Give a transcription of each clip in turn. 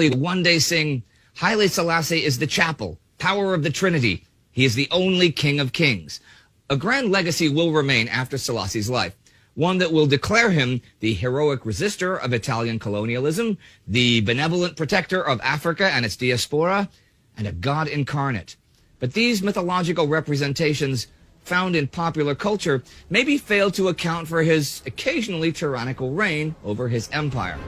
one day sing, Haile Selassie is the chapel, power of the Trinity. He is the only King of Kings. A grand legacy will remain after Selassie's life, one that will declare him the heroic resistor of Italian colonialism, the benevolent protector of Africa and its diaspora, and a God incarnate. But these mythological representations found in popular culture maybe fail to account for his occasionally tyrannical reign over his empire.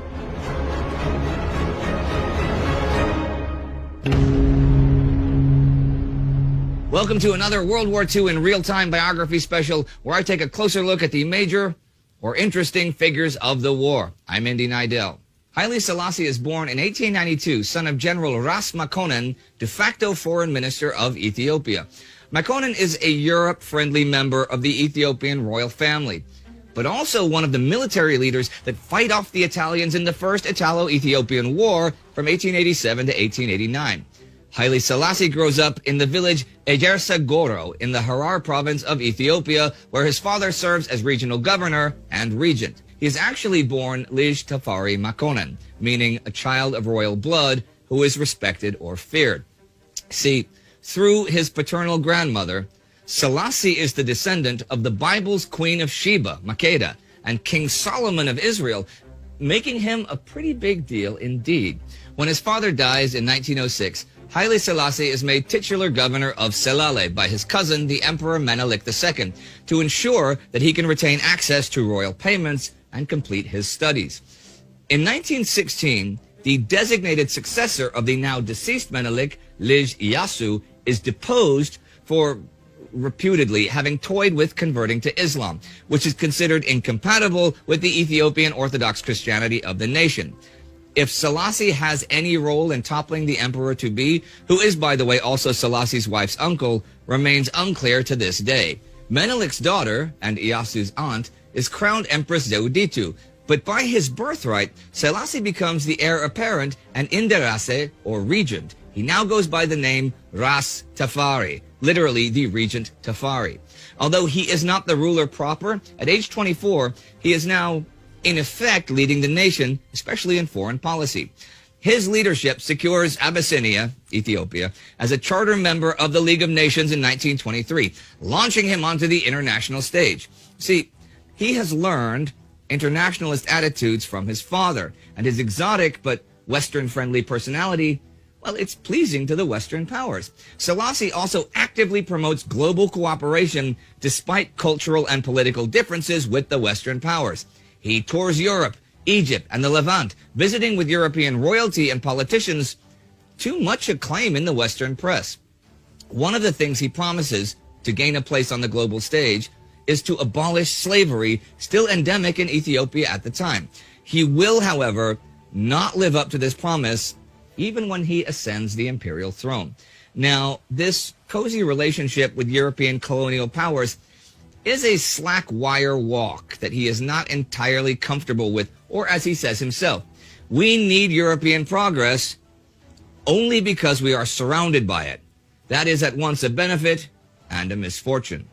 Welcome to another World War II in real-time biography special where I take a closer look at the major or interesting figures of the war. I'm Indy Nidell. Haile Selassie is born in 1892, son of General Ras Makonnen, de facto foreign minister of Ethiopia. Makonnen is a Europe-friendly member of the Ethiopian royal family, but also one of the military leaders that fight off the Italians in the First Italo-Ethiopian War from 1887 to 1889. Haile Selassie grows up in the village Ejersa Goro in the Harar province of Ethiopia, where his father serves as regional governor and regent. He is actually born Lij Tafari Makonnen, meaning a child of royal blood who is respected or feared. See, through his paternal grandmother, Selassie is the descendant of the Bible's Queen of Sheba, Makeda, and King Solomon of Israel, making him a pretty big deal indeed. When his father dies in 1906, Haile Selassie is made titular governor of Selale by his cousin, the Emperor Menelik II, to ensure that he can retain access to royal payments and complete his studies. In 1916, the designated successor of the now deceased Menelik, Lij Iyasu, is deposed for reputedly having toyed with converting to Islam, which is considered incompatible with the Ethiopian Orthodox Christianity of the nation. If Selassie has any role in toppling the emperor-to-be, who is, by the way, also Selassie's wife's uncle, remains unclear to this day. Menelik's daughter, and Iyasu's aunt, is crowned Empress Zewditu, but by his birthright, Selassie becomes the heir apparent and Inderase, or regent. He now goes by the name Ras Tafari, literally the Regent Tafari. Although he is not the ruler proper, at age 24, he is now in effect leading the nation, especially in foreign policy. His leadership secures Abyssinia, Ethiopia, as a charter member of the League of Nations in 1923, launching him onto the international stage. See, he has learned internationalist attitudes from his father, and his exotic but Western-friendly personality, well, it's pleasing to the Western powers. Selassie also actively promotes global cooperation despite cultural and political differences with the Western powers. He tours Europe, Egypt, and the Levant, visiting with European royalty and politicians to much acclaim in the Western press. One of the things he promises to gain a place on the global stage is to abolish slavery, still endemic in Ethiopia at the time. He will, however, not live up to this promise even when he ascends the imperial throne. Now, this cozy relationship with European colonial powers is a slack wire walk that he is not entirely comfortable with, or as he says himself, we need European progress only because we are surrounded by it. That is at once a benefit and a misfortune.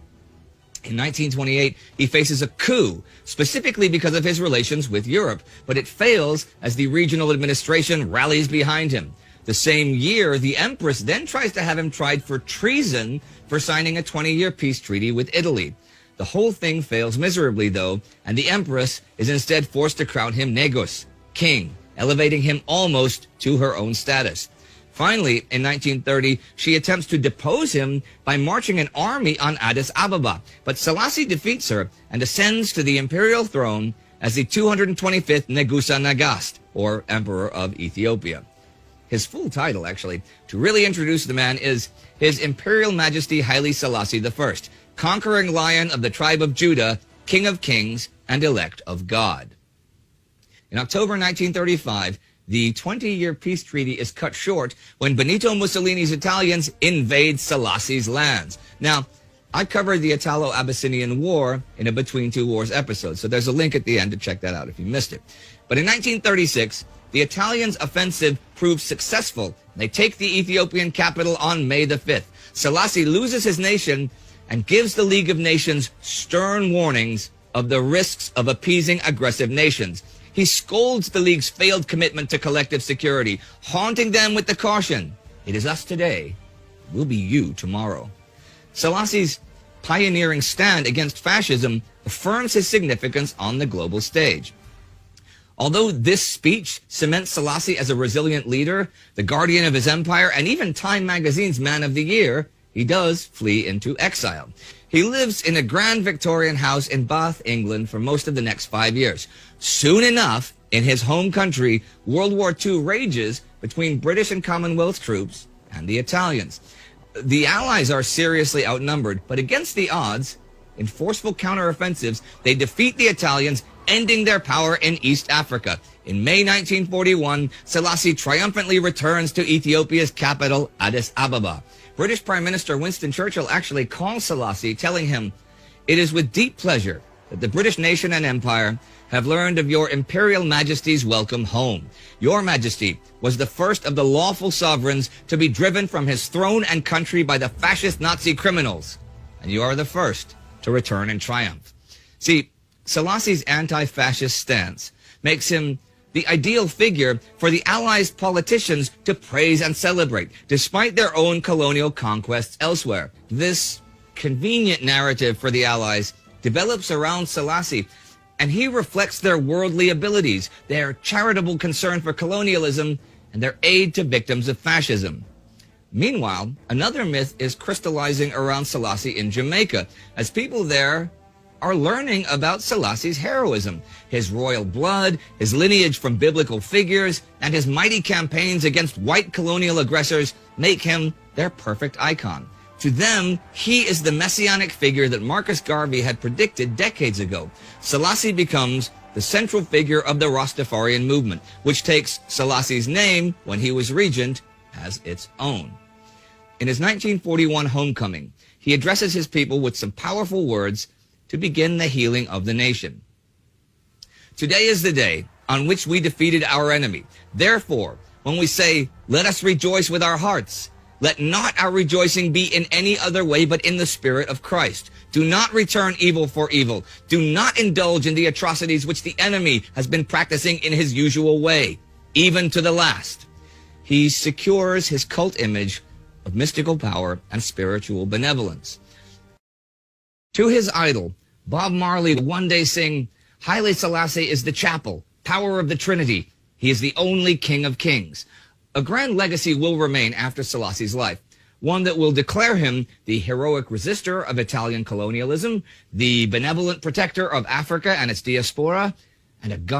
In 1928, he faces a coup, specifically because of his relations with Europe, but it fails as the regional administration rallies behind him. The same year, the Empress then tries to have him tried for treason for signing a 20-year peace treaty with Italy. The whole thing fails miserably, though, and the Empress is instead forced to crown him Negus, king, elevating him almost to her own status. Finally, in 1930, she attempts to depose him by marching an army on Addis Ababa, but Selassie defeats her and ascends to the imperial throne as the 225th Negusa Nagast, or Emperor of Ethiopia. His full title, actually, to really introduce the man, is His Imperial Majesty Haile Selassie I, Conquering Lion of the Tribe of Judah, King of Kings, and Elect of God. In October 1935, the 20-year peace treaty is cut short when Benito Mussolini's Italians invade Selassie's lands. Now, I covered the Italo-Abyssinian War in a Between Two Wars episode, so there's a link at the end to check that out if you missed it. But in 1936, the Italians' offensive proves successful. They take the Ethiopian capital on May the 5th. Selassie loses his nation and gives the League of Nations stern warnings of the risks of appeasing aggressive nations. He scolds the League's failed commitment to collective security, haunting them with the caution, "It is us today, will be you tomorrow." Selassie's pioneering stand against fascism affirms his significance on the global stage. Although this speech cements Selassie as a resilient leader, the guardian of his empire, and even Time magazine's Man of the Year, he does flee into exile. He lives in a grand Victorian house in Bath, England, for most of the next 5 years. Soon enough, in his home country, World War II rages between British and Commonwealth troops and the Italians. The Allies are seriously outnumbered, but against the odds, in forceful counteroffensives, they defeat the Italians, ending their power in East Africa. In May 1941, Selassie triumphantly returns to Ethiopia's capital, Addis Ababa. British Prime Minister Winston Churchill actually calls Selassie, telling him, "It is with deep pleasure that the British nation and empire have learned of your Imperial Majesty's welcome home. Your Majesty was the first of the lawful sovereigns to be driven from his throne and country by the fascist Nazi criminals, and you are the first to return in triumph." See, Selassie's anti-fascist stance makes him the ideal figure for the Allies' politicians to praise and celebrate, despite their own colonial conquests elsewhere. This convenient narrative for the Allies develops around Selassie, and he reflects their worldly abilities, their charitable concern for colonialism, and their aid to victims of fascism. Meanwhile, another myth is crystallizing around Selassie in Jamaica, as people there are learning about Selassie's heroism, his royal blood, his lineage from biblical figures, and his mighty campaigns against white colonial aggressors make him their perfect icon. To them, he is the messianic figure that Marcus Garvey had predicted decades ago. Selassie becomes the central figure of the Rastafarian movement, which takes Selassie's name when he was regent as its own. In his 1941 homecoming, he addresses his people with some powerful words to begin the healing of the nation. "Today is the day on which we defeated our enemy. Therefore, when we say, 'Let us rejoice with our hearts,' let not our rejoicing be in any other way but in the Spirit of Christ. Do not return evil for evil. Do not indulge in the atrocities which the enemy has been practicing in his usual way, even to the last." He secures his cult image of mystical power and spiritual benevolence. To his idol, Bob Marley would one day sing, "Haile Selassie is the chapel, power of the Trinity. He is the only King of Kings." A grand legacy will remain after Selassie's life, one that will declare him the heroic resistor of Italian colonialism, the benevolent protector of Africa and its diaspora, and a god